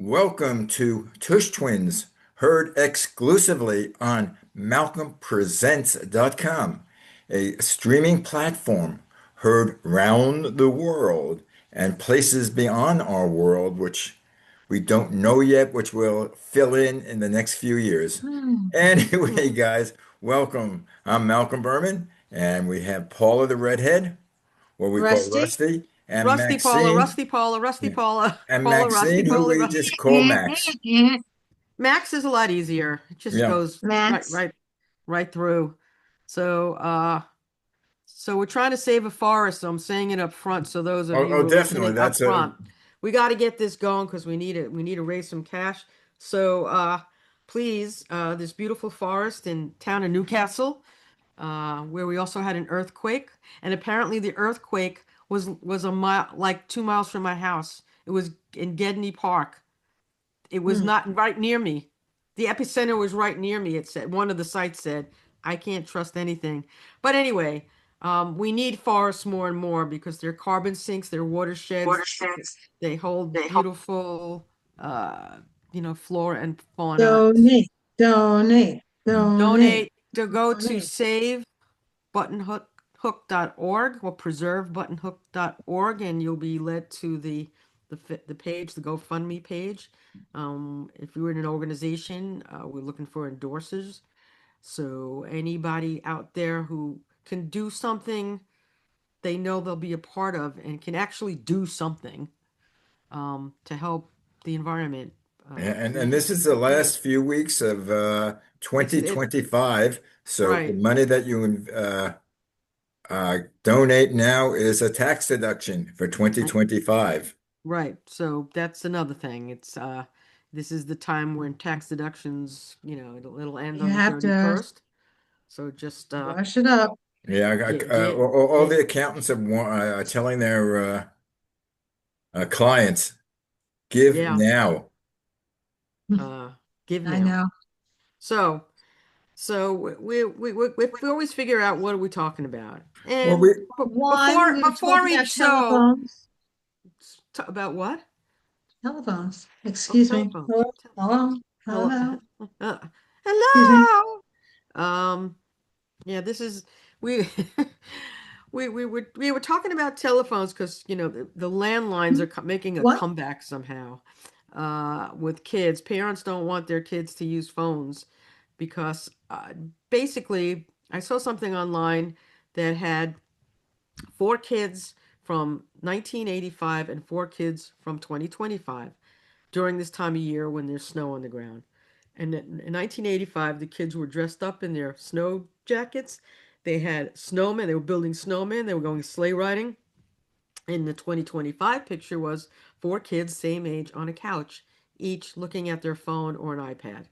Welcome to Tush Twins, heard exclusively on MalcolmPresents.com, a streaming platform heard round the world and places beyond our world, which we don't know yet, which we'll fill in the next few years. Hmm. Anyway, guys, welcome. I'm Malcolm Berman, and we have Paula the Redhead, what we call Rusty? Rusty, and Rusty Paula, Maxine, Rusty Paula, Rusty Paula, and Paula, Rusty Maxine, who Paula, we Rusty. just call Max. Max is a lot easier. It just Yeah. goes Max? right through. So, so we're trying to save a forest. So I'm saying it up front. So those of Oh, you oh, who are definitely. listening up That's a front, we got to get this going because we need it. We need to raise some cash. So, please, this beautiful forest in town of Newcastle, where we also had an earthquake, and apparently the earthquake was a mile, like 2 miles from my house. It was in Gedney Park. It was Hmm. not right near me. The epicenter was right near me. It said one of the sites said, I can't trust anything. But anyway, we need forests more and more because they're carbon sinks, they're watersheds, they hold beautiful, uh, flora and fauna. Donate, donate, mm. donate, Donate to go to donate. savebuttonhook.org or preservebuttonhook.org, and you'll be led to the page, the GoFundMe page. If you're in an organization, we're looking for endorsers. So anybody out there who can do something they know they'll be a part of and can actually do something to help the environment, And please this is the donate. last few weeks of It's 2025. So the right. money that you donate now is a tax deduction for 2025. Right. So that's another thing. This is the time when tax deductions, it'll end You on the have to 31st. So just brush it up. Yeah, get all get the accountants are telling their clients, give yeah, now. uh give I now. know. So so we always figure out what are we talking about. Well, And we One, before we were talking each about show telephones. about what? Telephones. Oh, Excuse me. telephone. Hello? Tele- Hello? Hello. Hello? Excuse me. Hello. Yeah, this is we we were talking about telephones because the landlines are making a What? comeback somehow with kids. Parents don't want their kids to use phones because basically I saw something online that had four kids from 1985 and four kids from 2025 during this time of year when there's snow on the ground. And in 1985, the kids were dressed up in their snow jackets. They had snowmen. They were building snowmen. They were going sleigh riding. And the 2025 picture was four kids, same age, on a couch, each looking at their phone or an iPad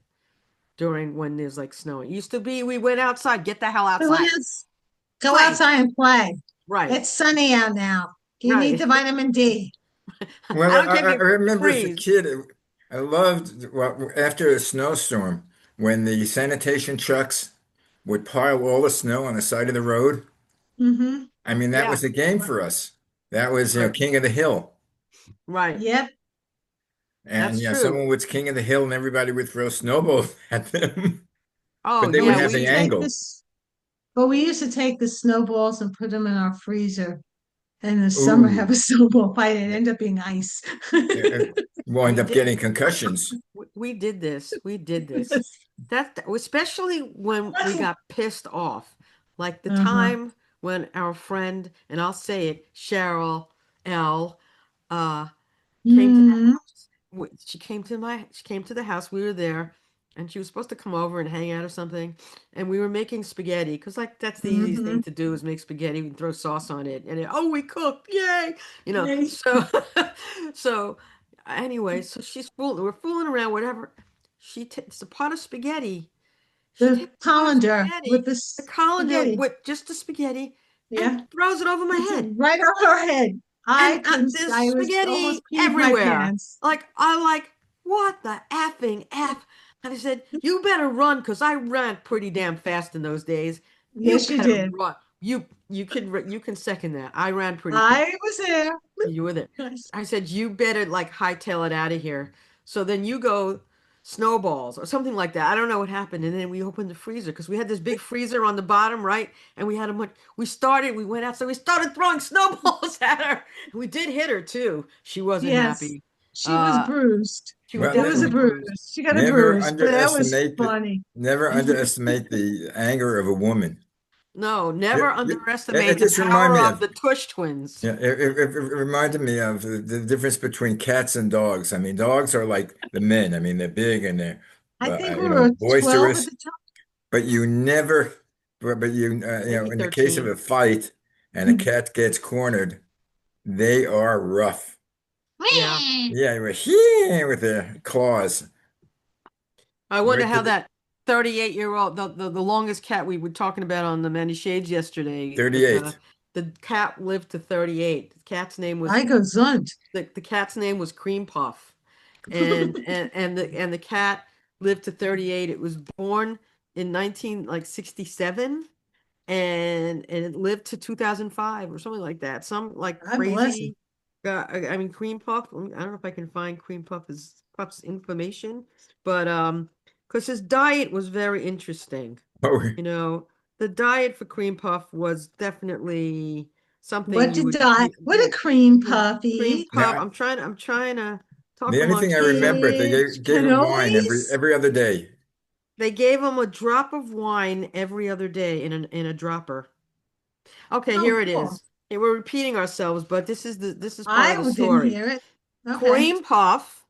during when there's like snow. It used to be we went outside, get the hell Go outside, go play. outside and play. Right, It's sunny out now. You need right. the vitamin D. I Well, don't care if I you remember as a freeze. kid, I loved well, after a snowstorm when the sanitation trucks would pile all the snow on the side of the road. Mm-hmm. I mean, that Yeah, was a game for us. That was, right, King of the Hill. right. Yep. That's And yeah, true. someone was king of the hill and everybody would throw snowballs at them, Oh but they We would yeah, have used the to we take angle. this, but we used to take the snowballs and put them in our freezer. And in the summer, have Ooh, a snowball fight. It ended up being ice. we'll end we up did getting concussions. we did this. We did this. That especially when we got pissed off. Like the Uh-huh. time when our friend, and I'll say it, Cheryl L, uh, came to the Hmm. house. She came to the house. We were there, and she was supposed to come over and hang out or something. And we were making spaghetti because like that's the easiest Hmm. thing to do is make spaghetti and throw sauce on it. And oh, we cooked, yay! Yay. So so anyway, so we're fooling around, whatever. She takes a pot of spaghetti. She The takes a pot of colander with spaghetti, the the colander spaghetti. with just the spaghetti, and Yeah. throws it over my It's head. right on her head. And I couldn't, there's I was almost spaghetti peed my everywhere. pants. Like I'm like, what the effing F? And I said, you better run, because I ran pretty damn fast in those days. You Yes, you better did. run. You can second that. I ran pretty quick. I was there. You were there. Yes. I said, you better like hightail it out of here. So then you go snowballs or something like that. I don't know what happened. And then we opened the freezer because we had this big freezer on the bottom, right? And we had a much, we went outside, we started throwing snowballs at her. We did hit her too. She wasn't Yes. happy. She was Uh, bruised. she was Well, It was a definitely bruise. bruised. She got a never bruise, but that was underestimate funny. never underestimate the anger of a woman. No, Yeah, never yeah. underestimate It the just reminded power me of of, the Tush twins. yeah, it reminded me of the difference between cats and dogs. I mean, dogs are like the men. I mean, they're big and they're, I think we you know, were 12 at boisterous, the time. but you never, but you know, Maybe in the case of 13. a fight and a cat gets cornered, they are rough. Yeah. Yeah, with their claws. I wonder Right to how the that 38-year-old, the longest cat we were talking about on the Many Shades yesterday, 38. the cat lived to 38. The cat's name was I go Zunt. the cat's name was Cream Puff. And the cat lived to 38. It was born in 19 like 67 and it lived to 2005 or something like that. Some like God bless him. crazy I mean Cream Puff. I don't know if I can find Cream Puff's information, but because his diet was very interesting. Oh, You know, the diet for Cream Puff was definitely something What did I, what a cream you puff Cream eat? Puff. now I'm trying to talk the only thing I amongst remember, they It's gave him wine cannolis. every other day. they gave him a drop of wine every other day in a dropper. Okay, Oh, here it cool. is. Hey, we're repeating ourselves, but this is part of I the didn't story. hear it. Okay, Cream Puff,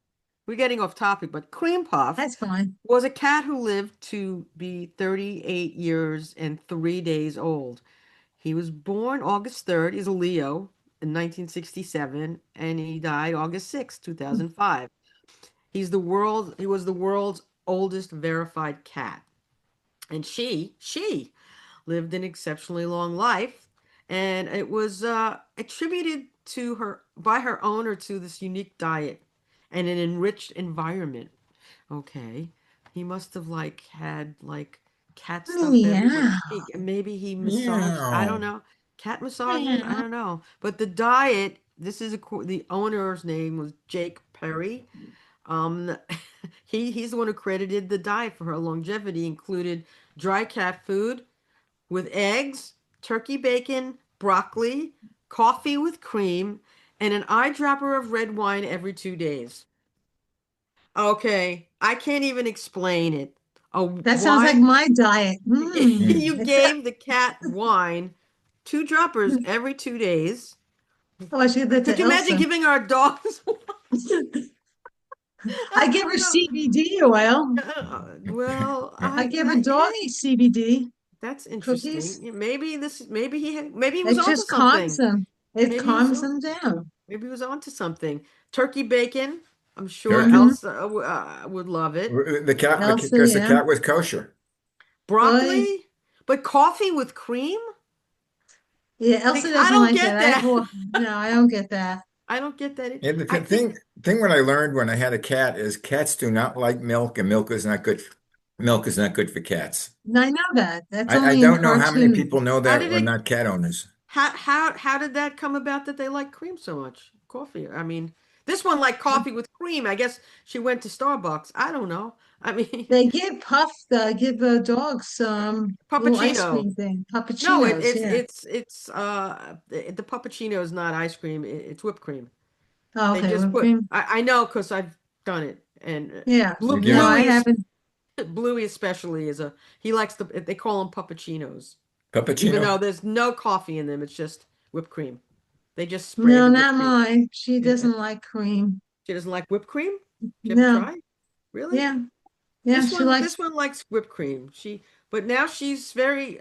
we're getting off topic, but Cream Puff that's fine. was a cat who lived to be 38 years and 3 days old. He was born August 3rd. He's a Leo in 1967, and he died August 6th, 2005. He was the world's oldest verified cat. And she lived an exceptionally long life, and it was attributed to her by her owner to this unique diet and an enriched environment. Okay, he must have like had like cat Oh, stuff everywhere. yeah. Maybe he massaged. I don't Yeah. know. Cat massages. I Yeah. don't know. But the diet. This is the owner's name was Jake Perry. Um, he's the one who credited the diet for her longevity. Included dry cat food with eggs, turkey bacon, broccoli, coffee with cream, and an eyedropper of red wine every 2 days. Okay, I can't even explain it. A That sounds like wine, my diet. Mm. you gave the cat wine, two droppers every 2 days. Oh, I should give that Could to you imagine Elsa. giving our dogs? I I give her don't know. CBD oil. Well, I give her hey, doggy CBD that's interesting. cookies. Yeah, maybe he was It onto just calms something. them. It Maybe he was calms on, them down. maybe he was onto something. Turkey bacon. I'm sure Turkey. Hmm. Elsa would love it. The cat, Elsa, because the yeah. cat was kosher. Boy, Broccoli, but coffee with cream? yeah, Like Elsa I doesn't don't like that. get that. No, I don't get that. I don't get that. And the I think thing what I learned when I had a cat is cats do not like milk, and milk is not good for cats. I know that. That's I only in don't know how many cartoons. people know how that did or it not cat owners. how did that come about that they like cream so much? Coffee. I mean, this one liked coffee with cream. I guess she went to Starbucks. I don't know. I mean, They give give dogs some little ice puppuccino. cream thing, No, puppuccinos. Yeah. it's the puppuccino is not ice cream. It's whipped cream. Oh, They okay, just whipped put. cream. I know because I've done it. And Yeah. You're No, giving I Bluey is haven't. Bluey especially is a he likes they call them puppuccinos, even puppuccino. though there's no coffee in them. It's just whipped cream. They just spray No, the whipped not cream. mine. She And doesn't like cream. she doesn't like whipped cream. Did you ever No. try? Really? Yeah. Yeah, she likes. This one likes whipped cream. But now she's very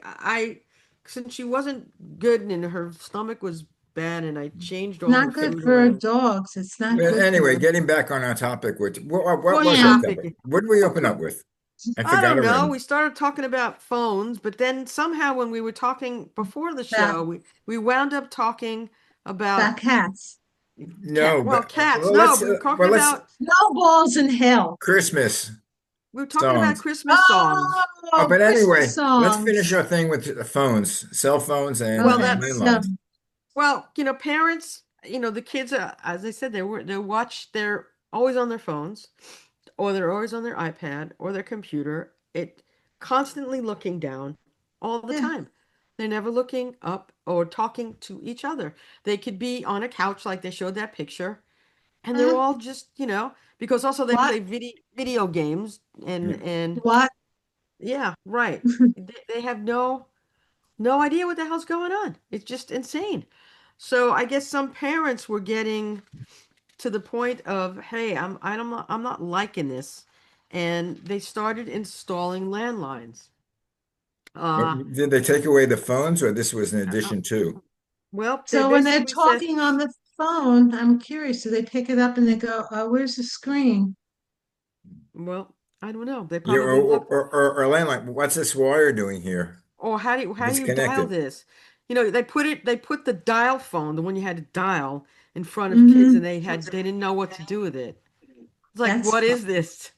since she wasn't good and her stomach was bad and I changed all her Not good food for around. dogs. It's not But good for anyway, them. getting back on our topic, which what What was our Yeah. topic? topic? What did we open up with? I I forgot don't know. already. We started talking about phones, but then somehow when we were talking before the About show, we wound up talking about about cats. cat. No, Well, but cats. No, we were talking let's about Snowballs in hell. Christmas songs. Christmas songs. Oh, Oh, but Christmas anyway, let's finish songs. our thing with the phones, cell phones, and Well, Okay. So landlines. well, parents, the kids, as I said, they watch their always on their phones, or they're always on their iPad or their computer. It constantly looking down all the Yeah. time. They're never looking up or talking to each other. They could be on a couch like they showed that picture, and they're Huh? all just, because also they What? play video games Yeah. and What? yeah, right. They have no idea what the hell's going on. It's just insane. So I guess some parents were getting to the point of, hey, I'm not liking this, and they started installing landlines. Uh, Did they take away the phones, or this was an uh, addition too? well, they So when they're basically said, talking on the phone, I'm curious, do they pick it up and they go, oh, where's the screen? well, I don't know. They Yeah, probably look, or landline. What's this wire doing here? or how do you dial Disconnected. this? They put the dial phone, the one you had to dial, in front of kids, and Mm-hmm. they didn't know what to do with it. It's like, That's what fun. is this?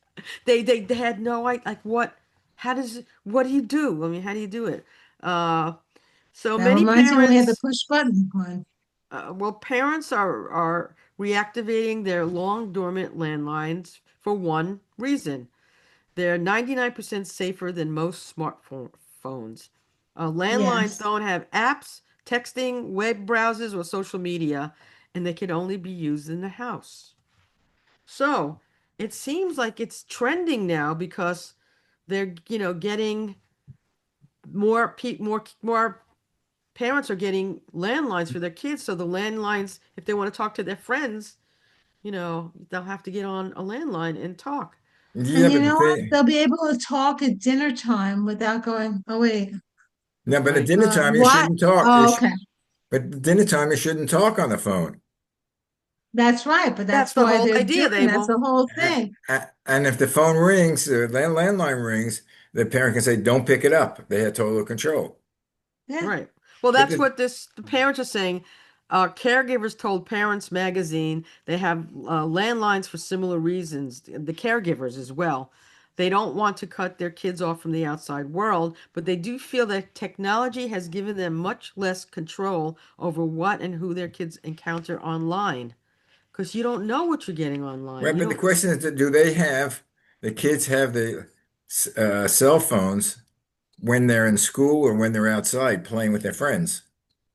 They had no idea. Like, what do you do? I mean, how do you do it? Uh, so That many reminds me when we had the parents, push button one. parents are reactivating their long dormant landlines for one reason. They're 99% safer than most smartphone phones. Landlines Yes. don't have apps, texting, web browsers, or social media, and they can only be used in the house. So it seems like it's trending now because they're, getting more parents are getting landlines for their kids. So the landlines, if they want to talk to their friends, they'll have to get on a landline and talk. Yeah, And you but the know what? thing, They'll be able to talk at dinner time without going, oh, wait, no, but at Right. dinner time you what? shouldn't talk. Oh, okay. But at dinner time you shouldn't talk on the phone. That's right. But That's that's the why whole they're idea. doing, They that's won't. the whole A- thing. And if the phone rings, landline rings, the parent can say, "Don't pick it up." They have total control. Yeah. Right. Well, But that's what the parents are saying. Caregivers told Parents Magazine they have landlines for similar reasons. The caregivers as well. They don't want to cut their kids off from the outside world, but they do feel that technology has given them much less control over what and who their kids encounter online. Because you don't know what you're getting online. right, You but the don't. question is, do they have the kids have the cell phones when they're in school or when they're outside playing with their friends,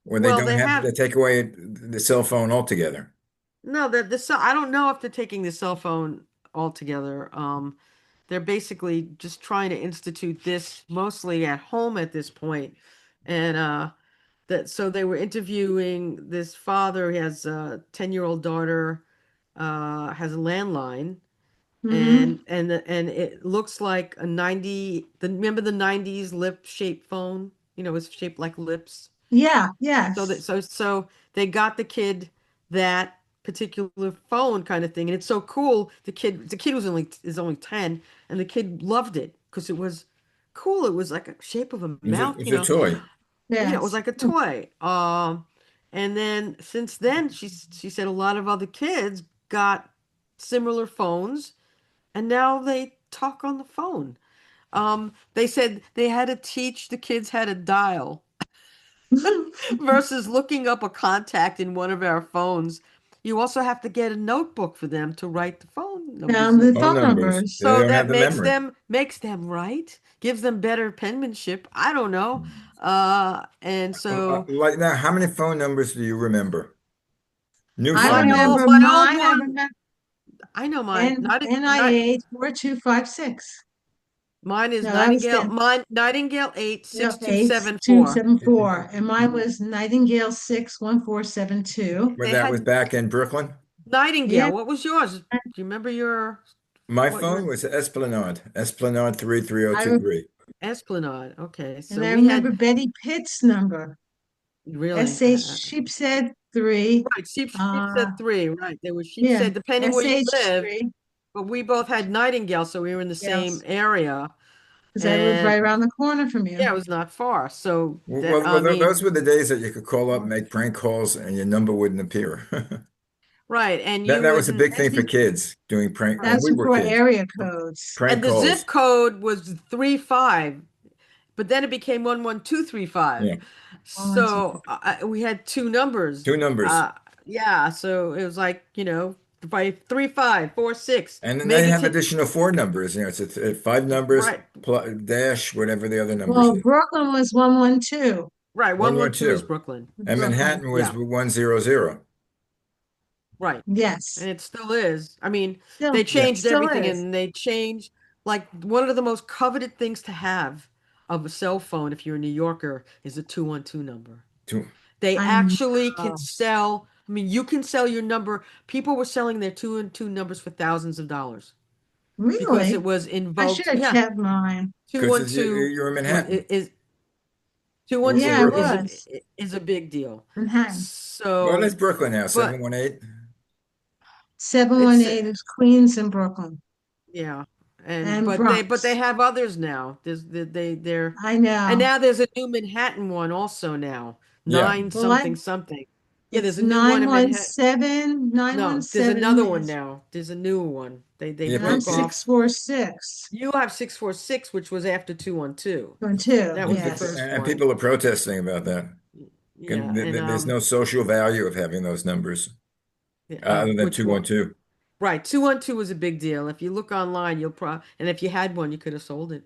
or they Well, don't they have have. to take away the cell phone altogether? No, I don't know if they're taking the cell phone altogether. They're basically just trying to institute this mostly at home at this point. And that so they were interviewing this father. He has a 10-year-old daughter, has a landline, Mm-hmm. and it looks like a 90, remember the 90s lip shaped phone? It's shaped like lips. Yeah. So that Yes. so they got the kid that particular phone kind of thing, and it's so cool. The kid is only 10, and the kid loved it because it was cool. It was like a shape of a mouth, It's a toy. it was Yes. like a toy. And then since then, she said a lot of other kids got similar phones, and now they talk on the phone. They said they had to teach the kids how to dial versus looking up a contact in one of our phones. You also have to get a notebook for them to write the phone numbers Down the in. Phone phone numbers. numbers. They So don't have that the makes memory. them right, gives them better penmanship. I don't know. And so Like now, how many phone numbers do you remember? New I phone my old numbers. remember my old mine. I one, remember I know mine. Not NIH 4256. mine is No, that was Nightingale. the Mine Nightingale 8 no, six two eight seven two four. seven four, and mine was Nightingale 61472. When They that was had back in Brooklyn. Yeah, Nightingale. What was yours? Do you remember My what your phone was Esplanade I 33023. Esplanade? Okay, and so I we had remember Betty Pitt's number. really. SH Sheepshead 3. Right, sheep Uh, said three, right. There was sheep yeah, said depending where you SH lived, 3. but we both had Nightingale, so we were in the same Yes, area. because I live And right around the corner from you. yeah, it was not far. So that Well, I mean, those were the days that you could call up and make prank calls and your number wouldn't appear. right, and That you that was a wouldn't big thing for kids doing prank when right. That's we were before kids. area Pr- codes. Prank And the calls. zip code was 35, but then it became 11235. Yeah, One, one, two, So we had two numbers. two numbers. Yeah, so it was like, by 3546, And then they maybe have to additional four numbers. It's five numbers right, plus dash whatever the other numbers Well, are. Brooklyn was 112. right. One one 112 is two, Brooklyn. and Brooklyn. Manhattan was Yeah, 100. right. Yes. And it still is. I mean, Still, they Yeah, changed still everything is. and they changed like one of the most coveted things to have of a cell phone if you're a New Yorker is a 212 number. two. They I actually can know. sell, I mean, you can sell your number. People were selling their 212 numbers for thousands of dollars because it Really? was I should invoked. have Yeah, kept mine. Because 212 you're in wa- Manhattan. is Where's in Yeah, I 212 Brooklyn? was. is a big deal. Manhattan. Well, that's So, Brooklyn now, but 718. it's 718 is Queens and Brooklyn yeah, and and but they Bronx. have others now. They're I and know. now there's a new Manhattan one also now. Yeah. Nine Well, something something. Yeah, there's it's a new one in Manhattan. 917. No, there's 917 another one is, now. There's a new one. They Yeah, and I'm broke off. 646. You have 646, which was after 212. One, two. That was the Yes. first and one. people are protesting about that. Yeah, and There's no social value of having those numbers yeah, other than which one? 212. Right, 212 was a big deal. If you look online, you'll probably and if you had one, you could have sold it.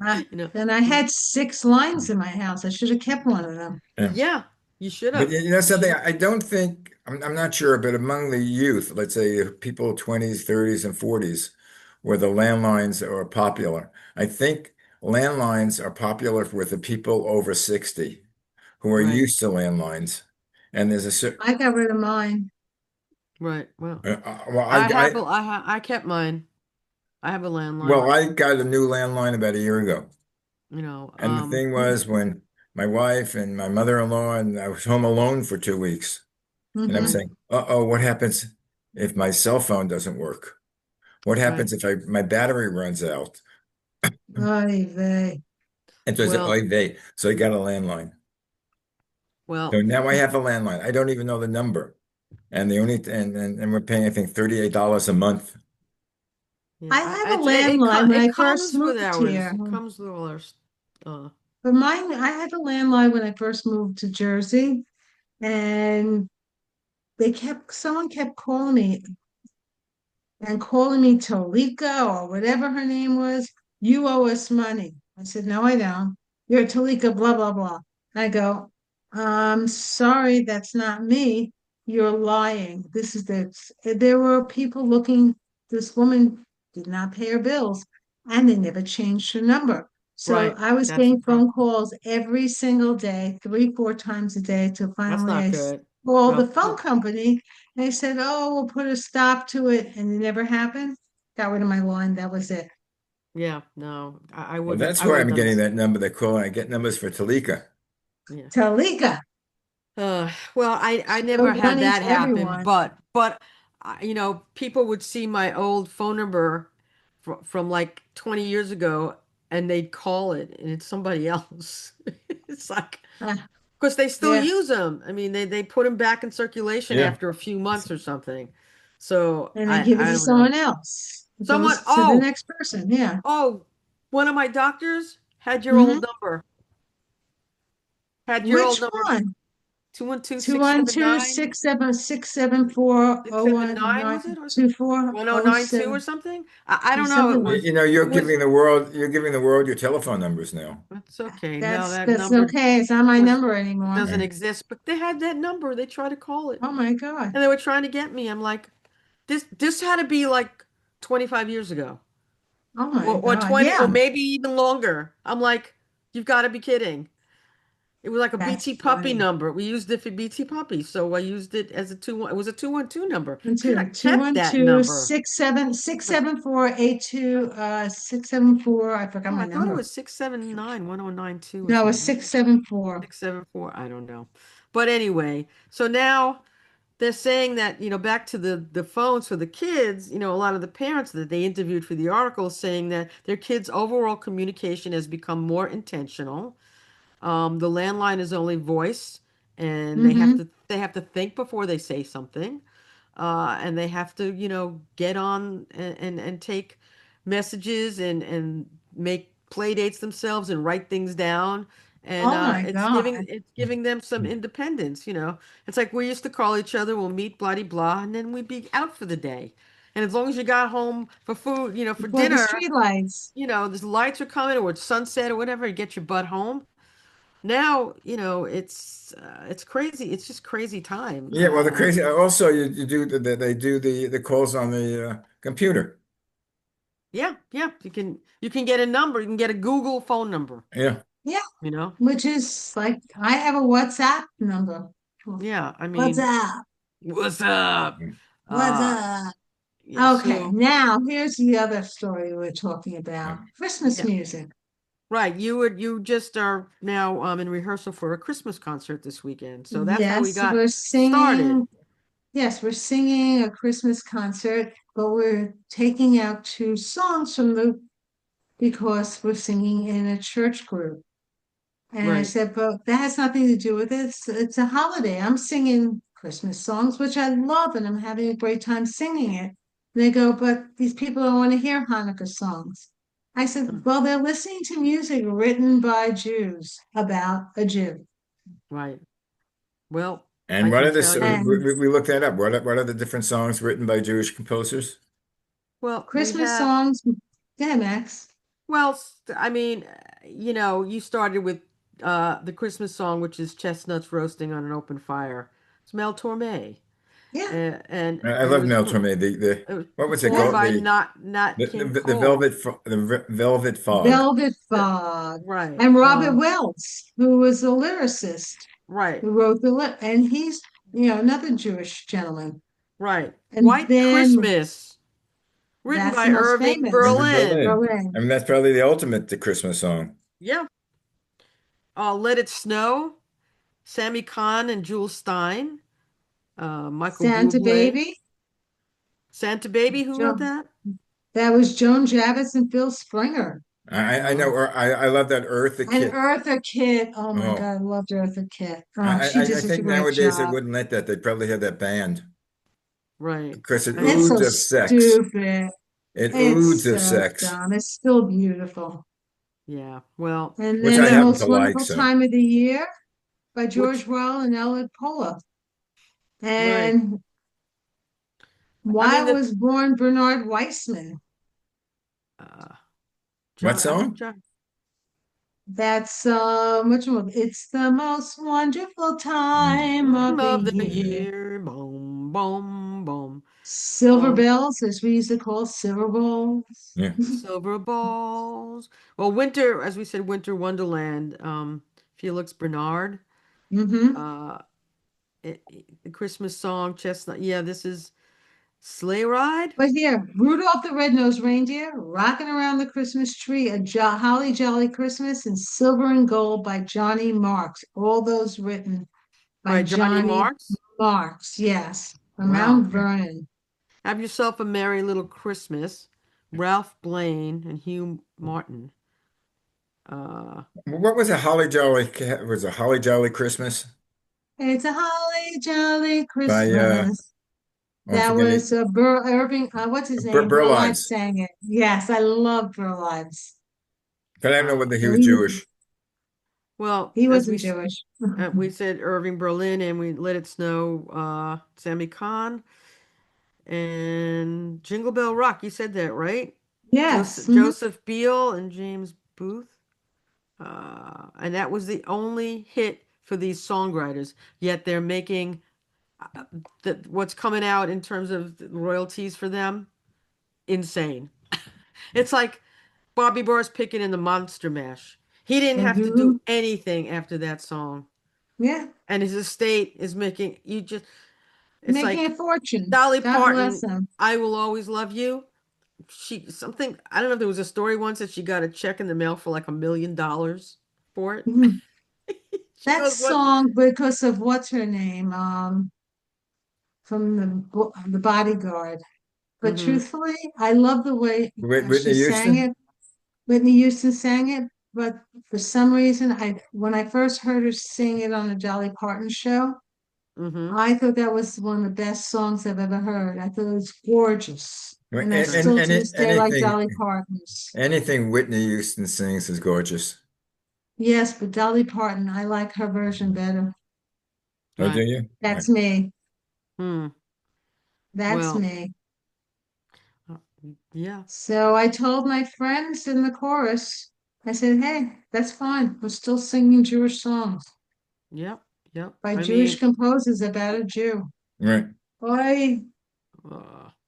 Uh, You know, then I had 6 lines in my house. I should have kept one of them. Yeah. yeah, you should But have. you know You something, should. I don't think, I'm not sure, but among the youth, let's say people 20s, 30s, and 40s, where the landlines are popular, I think landlines are popular with the people over 60 who are Right, used to landlines. And there's a certain, I got rid of mine. right. Well, well, I kept mine. I have a landline. I got a new landline about a year ago. You know, And the thing was when my wife and my mother-in-law and I was home alone for 2 weeks, and I'm Mm-hmm. right, saying, uh-oh, what happens if my cell phone doesn't work? What right. happens if my battery runs out? Oy vey. And so I said, Well, oy vey. So I got a landline. So well, now I have a landline. I don't even know the number. And the only and we're paying, I think, $38 a month. yeah. I had a landline when It I first comes with moved ours. here. It comes with all our. Uh, But mine, I had a landline when I first moved to Jersey, and someone kept calling me and calling me Talika or whatever her name was. You owe us money. I said, no, I don't. You're Talika, blah, blah, blah. I go, I'm sorry, that's not me. You're lying. There were people looking, this woman did not pay her bills and they never changed her number. So right. I was That's the getting phone problem. calls every single day, 3, 4 times a day, till That's finally not good. called the Well, phone company. They said, "Oh, we'll put a stop to it," and it never happened. Got rid of my line. That was it. yeah. No, I Well, wouldn't. that's I why would have I'm done getting this. that number. They call. I get numbers for Talika. Yeah. Talika. Well, I She never owed had money that to happen, everyone. but people would see my old phone number from like 20 years ago, and they'd call it, and it's somebody else. It's like Ah, because they still yeah, use them. I mean, they put them back in circulation Yeah. after a few months or something. So and they give it I to don't know. someone else. It Someone, goes to the next person. Yeah. one of my doctors had your Hmm. old number. Had your old Which number one? two one two Two six one seven two nine. six seven six seven four Six oh seven one nine nine was it or two four oh 1092 or seven something? I don't know. something like. You're It was giving the world your telephone numbers now. it's okay. No, That's that that's number okay. It's not my was number it anymore. doesn't Yeah. exist. But they had that number. They tried to call it. Oh my God. And they were trying to get me. I'm like, this had to be like 25 years ago. Oh my Or God. 20 or Yeah, maybe even longer. I'm like, you've got to be kidding. It was like a that's BT Puppy funny. number. We used it for BT Puppy, so I used it as a it was a 212 number. One Should two have two kept one that two number. six seven six seven four eight two 674. I forgot Oh, my I thought it number. was 679 1092 or No, it's something. 674. 674, I don't know. But anyway, so now they're saying that, back to the phones for the kids, a lot of the parents that they interviewed for the article saying that their kids' overall communication has become more intentional. The landline is only voice, and Mm-hmm. they have to think before they say something, and they have to get on and take messages and make play dates themselves and write things down, and Oh my God. it's giving them some independence, you know. It's like we used to call each other, we'll meet, blah de blah, and then we'd be out for the day. And as long as you got home for food, you know, for Before the dinner, street lights. you know, the lights are coming or it's sunset or whatever, you get your butt home. Now, you know, it's crazy. It's just crazy time. Yeah, well, the crazy. Also, you do they do the calls on the computer. Yeah, yeah. You can get a number. You can get a Google phone number. Yeah, Yeah, You know. which is like I have a WhatsApp number. Yeah. I What's mean, up? what's up? What's Uh, up? yeah. Okay, So now here's the other story we're talking about. Christmas yeah, music. right. You just are now in rehearsal for a Christmas concert this weekend. So that's how we Yes, got we're started. singing. Yes, we're singing a Christmas concert, but we're taking out two songs from the because we're singing in a church group. And I Right. said, but that has nothing to do with it. It's a holiday. I'm singing Christmas songs, which I love, and I'm having a great time singing it. And they go, but these people don't want to hear Hanukkah songs. I said, Mm, well, they're listening to music written by Jews about a Jew. right. Well, and I what can are the tell you. And we looked that up. What are the different songs written by Jewish composers? Well, we Christmas have. songs, yeah, Max, Well, I mean, you know, you started with the Christmas song, which is chestnuts roasting on an open fire. It's Mel Torme, yeah, I love Mel Torme. it was What was it yeah. performed called? by Nat King The Cole. Velvet Fog. Velvet The, Fog. right, And Robert Wells, who was a lyricist, right, who wrote and he's, another Jewish gentleman. right. And White then Christmas, written that's the by most Irving famous, Irving Berlin. Berlin. I Berlin. mean, that's probably the ultimate Christmas song. Yeah. Let It Snow, Sammy Kahn and Jules Stein, Michael Santa Bublé, Baby. Santa Baby. Who wrote Joan, that? that was Joan Javits and Phil Springer. I know. Oh, I love that Eartha And Kitt. Eartha Kitt. Oh my Oh, God, I loved Eartha Kitt. Oh, she did I such a think great nowadays they job. wouldn't let that. They'd probably have that banned right. because it I It's mean, so oozes of sex. stupid. It It's oozes of so sex, dumb. It's still beautiful. yeah. Well, And which then I the happen to most like. wonderful So, time of the year by George which, Well and Elliot Polo. right. And I why mean, was born Bernard Weissman? uh, what John, I think song? John, That's which one? It's the most wonderful Mm. time of the of the year. year, boom, boom, boom. Silver Um, bells, as we used to call silver bowls. Yeah. Silver balls. Well, winter, as we said, winter wonderland. Felix Bernard. Hmm. Uh, the Christmas song, Chestnut. Yeah, this is Sleigh Ride But here, Rudolph the Red-Nosed Reindeer, rocking around the Christmas tree, Holly Jolly Christmas, and Silver and Gold by Johnny Marks. All those written by by Johnny Johnny Marks. Marks, yes, from Wow. Mount Vernon. Have Yourself a Merry Little Christmas. Ralph Blaine and Hugh Martin. Uh, What was a Holly Jolly? Was a Holly Jolly Christmas It's a holly jolly by Christmas. oh, I'm That forgetting was Irving, what's his name? Burl Ives Burlives. sang it. Yes, I love Burl Ives. But I don't know uh, whether he So was Jewish. well, he as wasn't Jewish. we said, Irving Berlin, and we Let It Snow. Sammy Kahn and Jingle Bell Rock. You said that right? Yes. Mhm. Joseph Beal and James Booth. And that was the only hit for these songwriters. Yet they're making what's coming out in terms of royalties for them insane. It's like Bobby Boris picking in the Monster Mash. He didn't have to do Mhm. anything after that song, Yeah. and his estate is making you just. It's Making a like fortune. Dolly God bless Parton. him. I will always love you. She something I don't know if there was a story once that she got a check in the mail for like $1 million for it. Mhm. She That goes, "What?" song, because of what's her name, from the Bodyguard. But Mm-hmm. truthfully, I love the way Whitney she sang Houston? it. Whitney Houston sang it, but for some reason, when I first heard her sing it on a Dolly Parton show, Mm-hmm. I thought that was one of the best songs I've ever heard. I thought it was gorgeous, and I Right. still to this day like Anything Dolly Parton's. anything Whitney Houston sings is gorgeous. Yes, but Dolly Parton, I like her version better. Oh, do Right. you? Right. That's me. Hmm. That's Well, me. uh, yeah. So I told my friends in the chorus, I said, hey, that's fine. We're still singing Jewish songs Yep. Yep. by I Jewish mean, composers about a Jew. Right. Boy,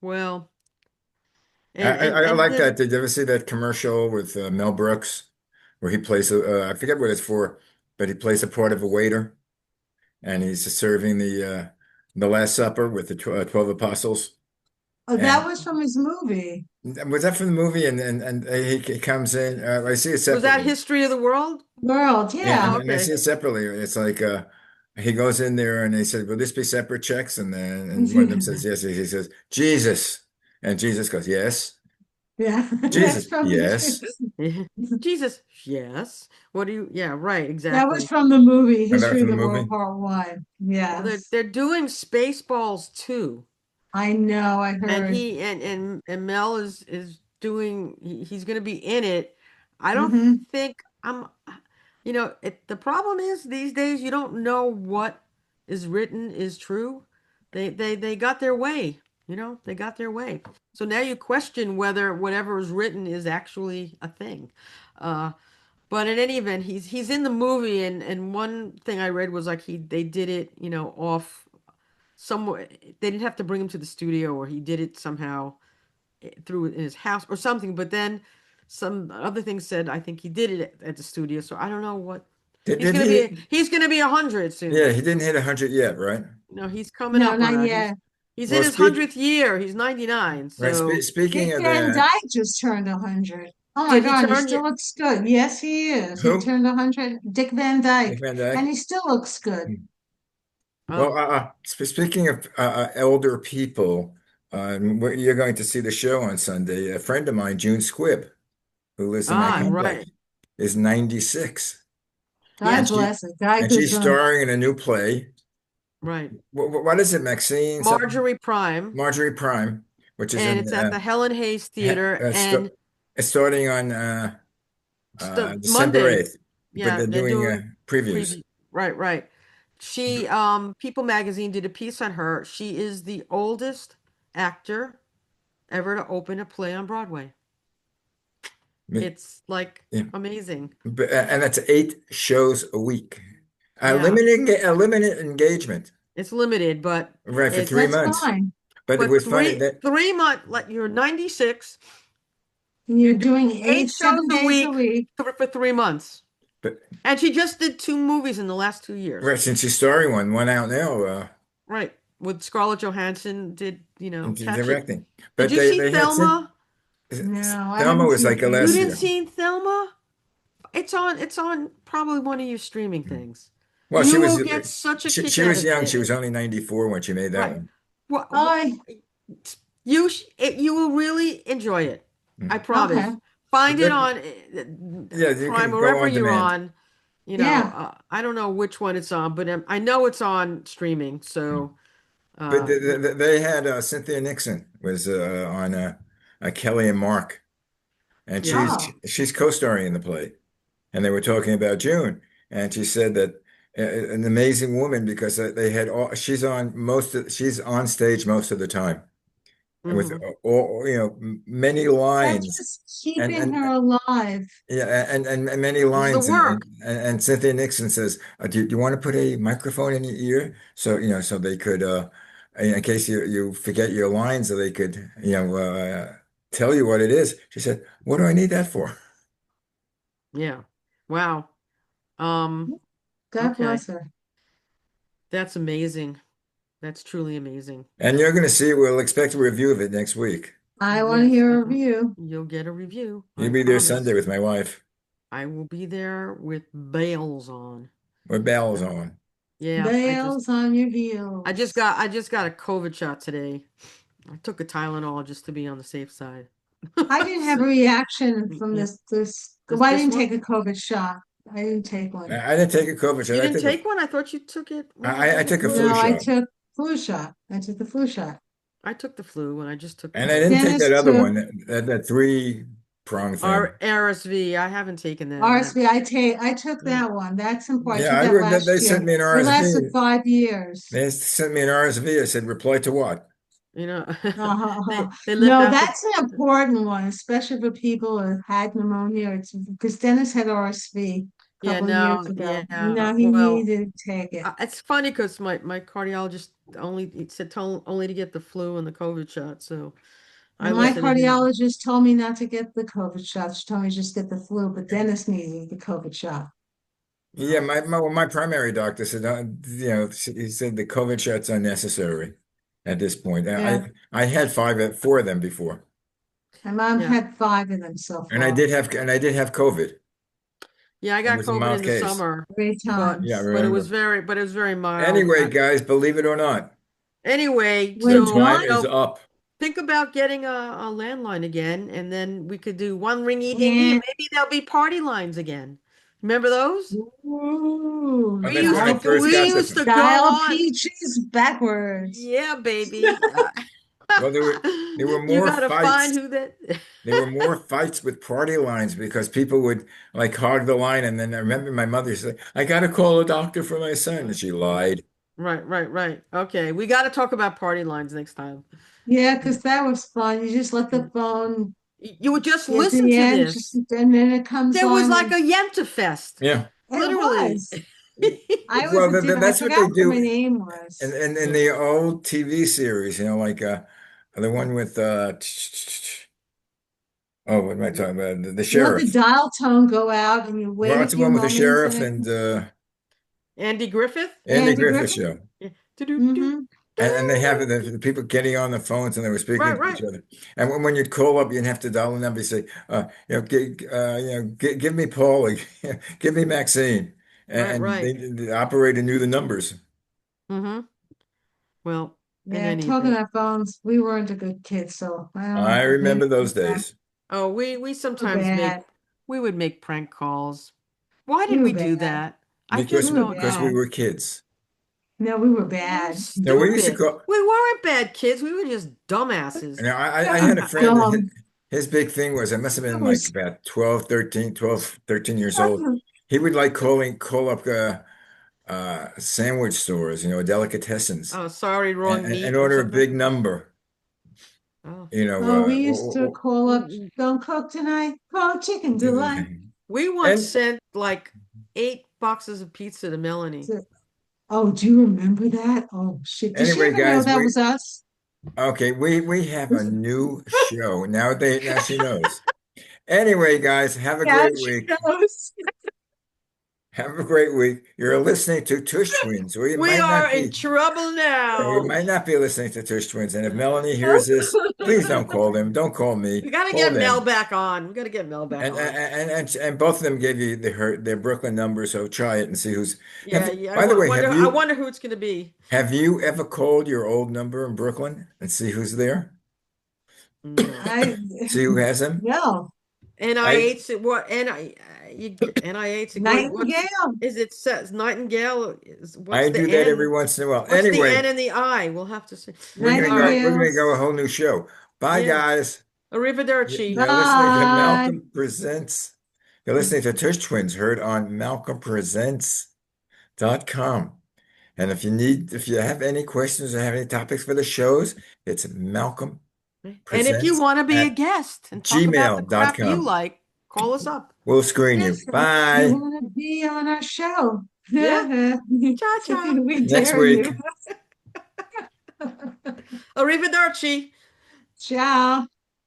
well, I, and I like that. Did you ever see that commercial with Mel Brooks where he plays I forget what it's for, but he plays a part of a waiter and he's serving the Last Supper with the 12 apostles. oh, that And was from his movie. was that from the movie? And he comes in. I see it was that separately. History of the World? World, Yeah, yeah. Oh, and I okay. see it separately. It's like he goes in there and they said, "Will this be separate checks?" And one of them says, "Yes." He says, "Jesus," and Jesus goes, "Yes." Yeah, that's Jesus, from yes. Jesus, yes. What do you? Yeah, right, that was exactly. from the movie And that was History from of the the World movie. Part One. Well, they're Yes, they're doing Spaceballs too, I know, I and heard. he and Mel is doing. He's going to be in it. I don't Hmm. think I'm. The problem is these days you don't know what is written is true. They got their way. They got their way. So now you question whether whatever is written is actually a thing. Uh, But in any event, he's in the movie, and one thing I read was like they did it, off somewhere. They didn't have to bring him to the studio, or he did it somehow through in his house or something. But then some other things said I think he did it at the studio. So I don't know what Did he? he's gonna be 100 Yeah, soon. he didn't hit 100 yet, right? He's coming No, up on not that. He's yet. he's in Well, his 100th year. He's 99. So speaking Dick of Van that, Dyke just turned 100. Oh my did he God, he turn still you? looks good. Yes, he is. He who? turned 100. Dick Van Nick Dyke, Van and Dyke. he still looks good. Oh, Well, speaking of elder people, you're going to see the show on Sunday. A friend of mine, June Squibb, who lives in my complex, right. is 96, God and Yes, bless it. God and good she's for him. starring in a new play. right. What is it, Maxine? Something Marjorie Prime. Marjorie Prime, which is And in it's at the Helen Hayes Theater, and it's starting on December Monday. 8th, but Yeah, they're they're doing doing previews. preview. Right, right. She People Magazine did a piece on her. She is the oldest actor ever to open a play on Broadway. It's like Yeah. amazing. And that's 8 shows a week. Yeah, A limited engagement, it's limited, but right, for three it's That's months. fine. But it but was funny that 3 month, like you're 96, And you're you're doing doing eight eight, shows seven a days a week week. for 3 months. but And she just did 2 movies in the last 2 years. right, since she's starring one out now, Right. With Scarlett Johansson did, into catch it. directing. Did But you see they had Thelma? No, I Thelma haven't was seen like a You last Thelma. didn't year. see Thelma? It's on probably one of your streaming things. Well, You will get such a kick she out was of young. She it. was only 94 when she made that Right. one. What Oh, you will really enjoy it. I Mm. okay. promise. Find it But on yeah, you Prime can or go wherever on you're demand. on. Yeah. I don't know which one it's on, but I know it's on streaming. Mm. So, But uh, y- they had Cynthia Nixon was on Kelly and Mark, and yeah. Oh, she's co-starring in the play. And they were talking about June, and she said that an amazing woman because they had she's on stage most of the time with Hmm. all many that's lines just and keeping and her alive. yeah and many It's the lines work. and Cynthia Nixon says, do you want to put a microphone in your ear so so they could in case you forget your lines so they could tell you what it is. She said, "What do I need that for?" Yeah. Wow. Um, God okay. bless her. That's amazing. That's truly amazing. And you're going to see, we'll expect a review of it next week. I want to Yes, hear a review. you'll get a review. I You'll be there Sunday promise. with my wife. I will be there with bells on. With Uh, bells on. yeah, Bells on your heels. I just got a COVID shot today. I took a Tylenol just to be on the safe side. I didn't have So, a reaction from yeah, this. this Well, I this didn't one. take a COVID shot. I didn't take one. I didn't take a COVID You shot. didn't take one? I thought you took it when you I did the took a flu flu. No, I shot. took flu shot. I took the flu shot. I took the flu and I just took the And I didn't COVID. take that Dennis other took. one, that three. prong R thing. RSV. I haven't taken that. RSV, I took Mm, that one. That's important. I Yeah, took I that would. last They year. sent me an It lasted RSV. 5 years. They sent me an RSV. I said, reply to what? you know, Uh-huh. they left No, out the that's an important one, especially for people who had pneumonia. It's because Dennis had RSV a yeah, couple of years no, ago. yeah. He Well, needed to take it. it's funny because my cardiologist only he said only to get the flu and the COVID shot. So I And my listened to him. cardiologist told me not to get the COVID shot. She told me just get the flu, but Dennis needed the COVID shot. Yeah, Well, well, my primary doctor said, he said the COVID shot's unnecessary at this point. Yeah, I had four of them before, my mom yeah, had 5 of them so and I far, did have COVID. yeah. I It got was a COVID mild in the case. summer, three but Yeah, I times. remember. it was very mild. Anyway, guys, believe it or not, Anyway, the We're so time done. is up. think about getting a landline again, and then we could do one ringy dingy, and Yeah. maybe there'll be party lines again. Remember those? Ooh, Oh, that's when I first We got used the. to go dial on. peaches backwards. Yeah, baby. Well, there were You more gotta find fights. who that. There were more fights with party lines because people would like hog the line, and then I remember my mother said, "I got to call a doctor for my son," and she lied. Right, right, right. Okay, we got to talk about party lines next time. Yeah, because that was fun. You just let the phone You would just get to listen the to end, just this. and then it comes There was on like when a Yentafest, Yeah. it literally. was. I was Well, a diva. I that's what they forgot what my do name in, was. in the old TV series, like the one with oh, what am I talking about? The You let the sheriff. dial tone go out and you wait Well, a it's the few one with the moments sheriff and it and Andy Griffith. Andy Andy Griffith Griffith. show. Yeah. Do-do-do, Mm-hmm. And they have do. the people getting on the phones and they were speaking Right, to each right, other. And when you'd call up, you'd have to dial a number. You say, give me Paul, or give me Maxine, right, and right. the operator knew the numbers. Mm-hmm. Well, in Yeah, any talking event. about phones, we weren't a good kid, so I I don't maybe remember those days Oh, we we're sometimes bad. we would make prank calls. Why did We were we do bad. that? I We just were don't because we bad. know. were kids. No, we were We're bad. Now we used to stupid. call. We weren't bad kids. We were just dumbasses. And I That had was a friend that dumb. his big thing was I must have That been like was about 13 years old. He would like call up sandwich stores, delicatessens, Oh, sorry, wrong and meat or order a something. big number, Oh. oh, we used to call up, Mm, don't cook tonight, call chicken delight. We once and sent like 8 boxes of pizza to Melanie. So- Oh, do you remember that? Oh shit. Did she anyway, ever know guys, that was us? we have a new show now she knows. Anyway, guys, have a Yeah, great she week. knows. Have a great week. You're listening to Tush Twins, or you We might not are in be. trouble You now. might not be listening to Tush Twins. And if Melanie hears this, please don't call them. Don't call me. We got to Call get Mel them. back on. We got to get Mel back on. And both of them gave you their Brooklyn number, so try it and see who's. Yeah, yeah. By the way, I wonder who it's going to be. have you ever called your old number in Brooklyn and see who's there? No. I See who has them? no. I NIH, what NIH, what's Nightingale. is it says Nightingale is I what's the do that every N? once in a while. What's the N Anyway, and the I? We'll have to see. All right. we're gonna go a Nightingales. whole new show. Bye, Yeah. guys. Arrivederci. You're listening to Bye. Malcolm Presents. You're listening to Tush Twins, heard on malcolmpresents.com. And if you have any questions or have any topics for the shows, it's Malcolm And if you Presents want to be a at guest and talk about the crap you gmail.com. like, call us up. We'll screen you. Yes, if you Bye. want to be on our show. Yeah. Ciao, ciao. We Next dare you. week. Arrivederci. Ciao.